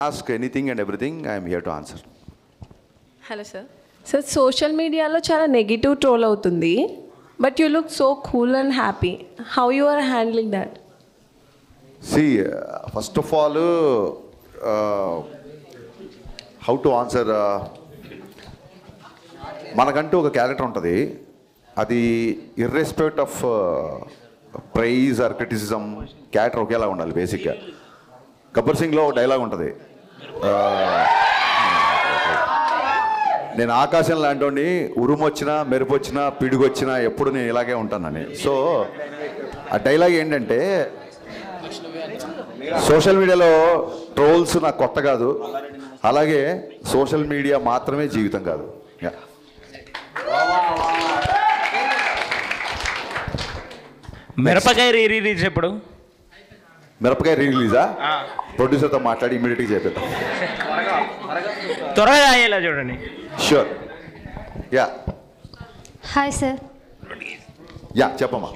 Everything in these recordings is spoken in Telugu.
Ask anything and everything, I am here to answer. Hello sir. Sir social మీడియాలో చాలా నెగిటివ్ ట్రోల్ అవుతుంది, but you look so cool and happy. How you are handling that? See, first of all, how to answer, మనకంటూ ఒక క్యారెక్టర్ ఉంటుంది. అది irrespective of praise or criticism, character ఒకేలా ఉండాలి. బేసిక్గా గబ్బర్ సింగ్లో ఒక డైలాగ్ ఉంటుంది, నేను ఆకాశం లాంటి ఉరుము వచ్చినా మెరుపు వచ్చినా పిడుగు వచ్చినా ఎప్పుడు నేను ఇలాగే ఉంటానని. సో ఆ డైలాగ్ ఏంటంటే, సోషల్ మీడియాలో ట్రోల్స్ నాకు కొత్త కాదు, అలాగే సోషల్ మీడియా మాత్రమే జీవితం కాదు. మిరపకాయ రిలీజ్ ఎప్పుడు? మిరపకాయ రిలీజా? ప్రొడ్యూసర్తో మాట్లాడి ఇమీడియట్గా చేపిద్దాం. త్వరగా అయ్యేలా చూడండి. Sure. Yeah hi sir. Yeah చెప్పమ్మా.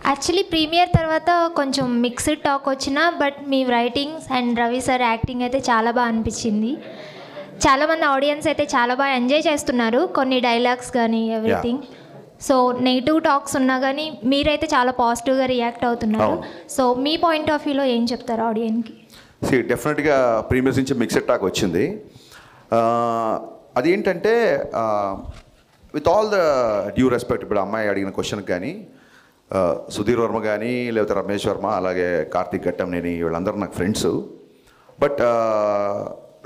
యాక్చువల్లీ ప్రీమియర్ తర్వాత కొంచెం మిక్స్డ్ టాక్ వచ్చినా, but me writings and Ravi sir acting అయితే చాలా బాగా అనిపించింది. చాలామంది ఆడియన్స్ అయితే చాలా బాగా ఎంజాయ్ చేస్తున్నారు కొన్ని డైలాగ్స్ కానీ ఎవ్రీథింగ్. సో నెగిటివ్ టాక్స్ ఉన్నా కానీ మీరైతే చాలా పాజిటివ్గా రియాక్ట్ అవుతున్నారు. సో మీ పాయింట్ ఆఫ్ వ్యూలో ఏం చెప్తారు ఆడియన్స్కి? డెఫినెట్గా ప్రీమియర్స్ నుంచి మిక్స్డ్ టాక్ వచ్చింది. అదేంటంటే with all the due respect, ఇప్పుడు అమ్మాయి అడిగిన క్వశ్చన్కి కానీ సుధీర్ వర్మ కానీ లేకపోతే రమేష్ వర్మ అలాగే కార్తీక్ ఘట్టంనేని వీళ్ళందరూ నాకు friends. But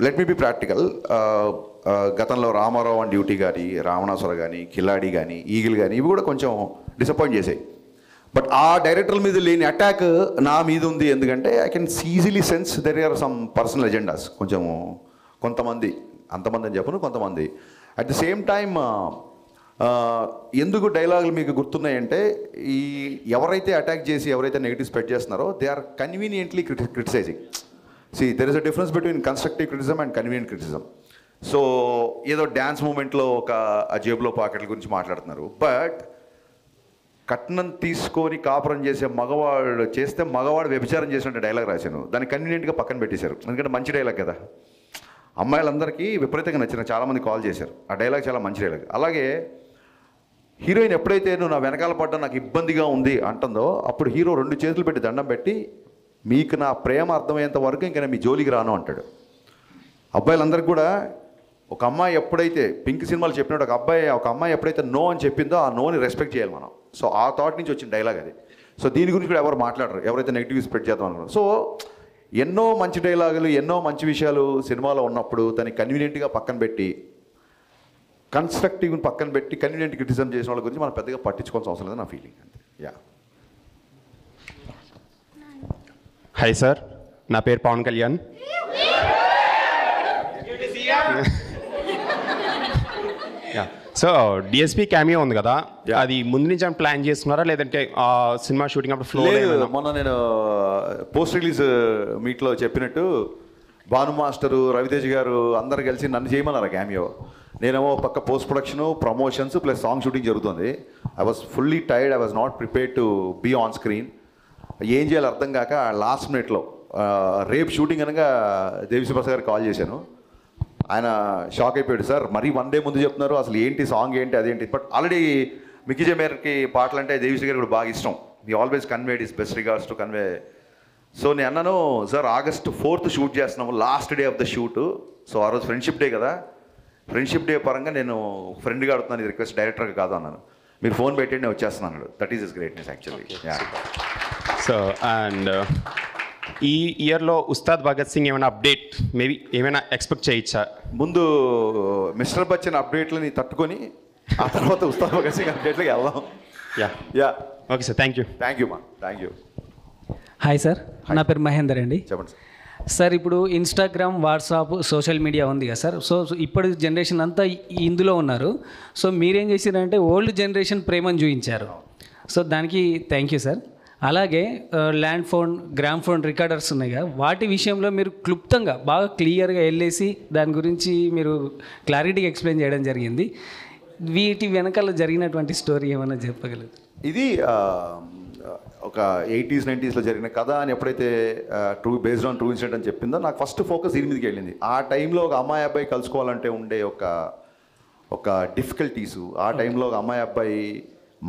let me be practical. గతంలో రామారావు అండ్ డ్యూటీ కానీ, రావణాసుర కానీ, కిలాడి కానీ, ఈగిల్ కానీ ఇవి కూడా కొంచెం డిసప్పాయింట్ చేసాయి. బట్ ఆ డైరెక్టర్ల మీద లేని అటాక్ నా మీద ఉంది. ఎందుకంటే I can easily sense there are some personal agendas. కొంతమంది, అంతమంది అని చెప్పను, కొంతమంది. అట్ ది సేమ్ టైమ్ ఎందుకు డైలాగులు మీకు గుర్తున్నాయంటే, ఈ ఎవరైతే అటాక్ చేసి ఎవరైతే నెగిటివ్ స్ప్రెడ్ చేస్తున్నారో they are conveniently criticising. There is a difference between constructive criticism and convenient criticism. So ఏదో డ్యాన్స్ మూమెంట్లో ఒక జేబులో పాకెట్ల గురించి మాట్లాడుతున్నారు, బట్ కట్నం తీసుకొని కాపురం చేసే మగవాడు చేస్తే మగవాడు వ్యభిచారం చేసినట్టు డైలాగ్ రాశాను. దాన్ని కన్వీనియంట్గా పక్కన పెట్టేశారు, ఎందుకంటే మంచి డైలాగ్ కదా. అమ్మాయిలందరికీ విపరీతంగా నచ్చిన, చాలామంది కాల్ చేశారు. ఆ డైలాగ్ చాలా మంచి డైలాగ్. అలాగే హీరోయిన్ ఎప్పుడైతే నువ్వు నా వెనకాల పడ్డా నాకు ఇబ్బందిగా ఉంది అంటుందో, అప్పుడు హీరో 2 చేతులు పెట్టి దండం పెట్టి, మీకు నా ప్రేమ అర్థమయ్యేంత వరకు ఇంకా నేను మీ జోలికి రాను అంటాడు. అబ్బాయిలందరికీ కూడా ఒక అమ్మాయి ఎప్పుడైతే పింక్ సినిమాలు చెప్పినట్టు ఒక అమ్మాయి ఎప్పుడైతే నో అని చెప్పిందో ఆ నోని రెస్పెక్ట్ చేయాలి మనం. సో ఆ థాట్ నుంచి వచ్చిన డైలాగ్ అది. సో దీని గురించి కూడా ఎవరు మాట్లాడరు, ఎవరైతే నెగిటివ్ స్ప్రెడ్ చేద్దాం అనుకున్నారు. సో ఎన్నో మంచి డైలాగులు, ఎన్నో మంచి విషయాలు సినిమాలో ఉన్నప్పుడు దాన్ని కన్వీనియంట్గా పక్కన పెట్టి, కన్స్ట్రక్టివ్ని పక్కన పెట్టి కన్వీనియంట్ క్రిటిసిజం చేసిన వాళ్ళ గురించి మనం పెద్దగా పట్టించుకోవాల్సిన అవసరం లేదు నా ఫీలింగ్ అంతే. యా హాయ్ సార్, నా పేరు Pawan Kalyan. So DSP cameo ఉంది కదా, అది ముందు నుంచి ప్లాన్ చేస్తున్నారా లేదంటే సినిమా షూటింగ్ అప్పుడు ఫ్లో? మొన్న నేను పోస్ట్ రిలీజ్ మీట్లో చెప్పినట్టు భాను మాస్టరు, రవితేజ్ గారు అందరు కలిసి నన్ను చేయమన్నారు క్యామియో. నేనేమో పక్క post production, promotions plus song shooting జరుగుతుంది. I was fully tired, I was not prepared to be on screen. ఏం చేయాలో అర్థం కాక లాస్ట్ మినిట్లో రేపు షూటింగ్ అనగా దేవిశ్రీ ప్రసాద్ గారికి కాల్ చేశాను. ఆయన షాక్ అయిపోయాడు, సార్ మరీ 1 డే ముందు చెప్తున్నారు, అసలు ఏంటి సాంగ్ ఏంటి అదేంటి. బట్ ఆల్రెడీ మిక్కీ మేయర్కి పాటలు అంటే దేవిశ్రీ గారికి కూడా బాగా ఇష్టం. He always conveyed his best regards to convey. So నేను అన్నాను, సార్ August 4th షూట్ చేస్తున్నాము, last day of the shoot. So ఆ రోజు ఫ్రెండ్షిప్ డే కదా, ఫ్రెండ్షిప్ డే పరంగా నేను ఫ్రెండ్గా అడుగుతున్నాను, ఇది రిక్వెస్ట్ డైరెక్టర్గా కాదు అన్నాను. మీరు ఫోన్ పెట్టండి నేను వచ్చేస్తున్నాను. That is is greatness actually. So and ఈ ఇయర్లో ఉస్తాద్ భగత్ సింగ్ ఏమైనా అప్డేట్ మేబీ ఏమైనా ఎక్స్పెక్ట్ చేయొచ్చా? ముందు మిస్టర్ బచ్చన్ అప్డేట్లని తట్టుకొని ఆ తర్వాత ఉస్తాద్ భగత్ సింగ్ అప్డేట్లకి వెళ్దాం. Yeah okay sir, thank you మా థ్యాంక్ యూ. హాయ్ సార్, నా పేరు మహేందర్ అండి. చెప్పండి సార్. ఇప్పుడు ఇన్స్టాగ్రామ్, వాట్సాప్, సోషల్ మీడియా ఉంది కదా సార్. సో ఇప్పటి జనరేషన్ అంతా ఇందులో ఉన్నారు. సో మీరేం చేశారంటే ఓల్డ్ జనరేషన్ ప్రేమను చూపించారు. సో దానికి థ్యాంక్ యూ సార్. అలాగే land phone, gram phone recorders ఉన్నాయి కదా, వాటి విషయంలో మీరు క్లుప్తంగా బాగా క్లియర్గా వెళ్ళేసి దాని గురించి మీరు క్లారిటీగా ఎక్స్ప్లెయిన్ చేయడం జరిగింది. వీటి వెనకాల జరిగినటువంటి స్టోరీ ఏమైనా చెప్పగలరు? ఇది ఒక 80s 90sలో జరిగిన కథ అని ఎప్పుడైతే బేస్డ్ ఆన్ ట్రూ ఇన్సిడెంట్ అని చెప్పిందో నాకు ఫస్ట్ ఫోకస్ దీని మీదకి వెళ్ళింది. ఆ టైంలో ఒక అమ్మాయి అబ్బాయి కలుసుకోవాలంటే ఉండే ఒక డిఫికల్టీస్, ఆ టైంలో ఒక అమ్మాయి అబ్బాయి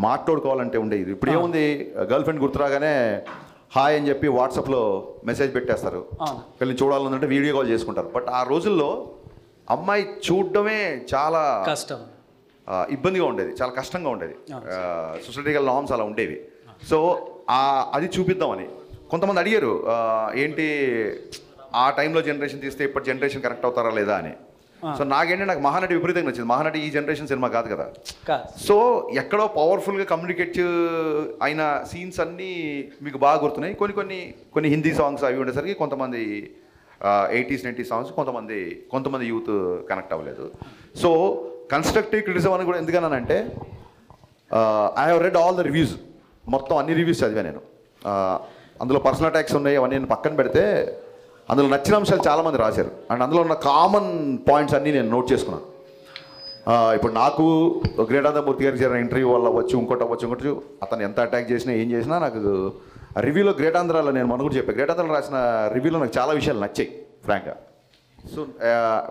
మాట్లాడుకోవాలంటే ఉండేది. ఇప్పుడు ఏముంది, గర్ల్ ఫ్రెండ్ గుర్తురాగానే హాయ్ అని చెప్పి వాట్సాప్లో మెసేజ్ పెట్టేస్తారు, వీళ్ళని చూడాలంటే వీడియో కాల్ చేసుకుంటారు. బట్ ఆ రోజుల్లో అమ్మాయి చూడడమే చాలా కష్టం, ఇబ్బందిగా ఉండేది, చాలా కష్టంగా ఉండేది. సొసైటికల్ నార్మ్స్ అలా ఉండేవి. సో అది చూపిద్దామని కొంతమంది అడిగారు, ఏంటి ఆ టైంలో జనరేషన్ తీస్తే ఇప్పటి జనరేషన్ కనెక్ట్ అవుతారా లేదా అని. సో నాకు మహానటి విపరీతంగా నచ్చింది. మహానటి ఈ జనరేషన్ సినిమా కాదు కదా. సో ఎక్కడో పవర్ఫుల్గా కమ్యూనికేట్ అయిన సీన్స్ అన్నీ మీకు బాగా గుర్తున్నాయి. కొన్ని హిందీ సాంగ్స్ అవి ఉండేసరికి కొంతమంది 80s 90s సాంగ్స్ కొంతమంది యూత్ కనెక్ట్ అవ్వలేదు. సో కన్స్ట్రక్టివ్ క్రిటిసిజం అని కూడా ఎందుకన్నానంటే, I have read all the reviews, మొత్తం అన్ని రివ్యూస్ చదివా నేను. అందులో పర్సనల్ అటాక్స్ ఉన్నాయి, అవన్నీ నేను పక్కన పెడితే అందులో నచ్చిన అంశాలు చాలామంది రాశారు. అండ్ అందులో ఉన్న కామన్ పాయింట్స్ అన్నీ నేను నోట్ చేసుకున్నాను. ఇప్పుడు నాకు గ్రేటాంధ్రమూర్తి గారికి జరిగిన ఇంటర్వ్యూ వల్ల అవ్వచ్చు, ఇంకోటి అతను ఎంత అటాక్ చేసినా ఏం చేసినా నాకు రివ్యూలో గ్రేటాంధ్రాలో నేను మొన్న కూడా చెప్పాను, గ్రేటాంధ్రాలో రాసిన రివ్యూలో నాకు చాలా విషయాలు నచ్చాయి ఫ్రాంక్గా. సో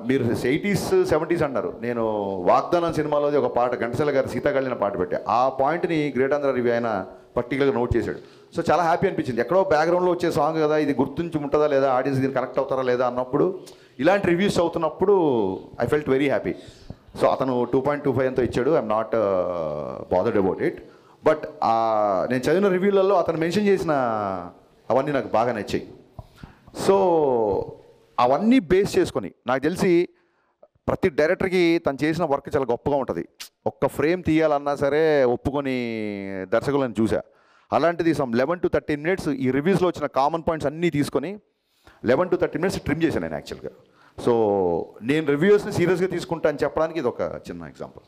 మీరు 80s 70s అన్నారు, నేను వాగ్దానం సినిమాలోది ఒక పాట ఘంటసాల గారు సీతాకళ్యాణ పాట పెట్టా, ఆ పాయింట్ని గ్రేటాంధ్ర రివ్యూ ఆయన పర్టికులర్గా నోట్ చేశాడు. సో చాలా హ్యాపీ అనిపించింది. ఎక్కడో బ్యాక్గ్రౌండ్లో వచ్చే సాంగ్ కదా, ఇది గుర్తుంచి ఉంటుందా లేదా, ఆడియన్స్ దీన్ని కనెక్ట్ అవుతారా లేదా అన్నప్పుడు, ఇలాంటి రివ్యూస్ అవుతున్నప్పుడు I felt very happy. So అతను 2.25 ఎంతో ఇచ్చాడు, I'm not bothered about it. But నేను చదివిన రివ్యూలలో అతను మెన్షన్ చేసిన అవన్నీ నాకు బాగా నచ్చాయి. సో అవన్నీ బేస్ చేసుకొని నాకు తెలిసి ప్రతి డైరెక్టర్కి తను చేసిన వర్క్ చాలా గొప్పగా ఉంటుంది. ఒక్క ఫ్రేమ్ తీయాలన్నా సరే ఒప్పుకొని దర్శకులను చూసా. అలాంటిది సమ్ 11 to 13 minutes ఈ రివ్యూస్లో వచ్చిన కామన్ పాయింట్స్ అన్నీ తీసుకొని 11 to 13 minutes ట్రిమ్ చేశాను నేను యాక్చువల్గా. సో నేను రివ్యూస్ని సీరియస్గా తీసుకుంటా అని చెప్పడానికి ఇది ఒక చిన్న ఎగ్జాంపుల్.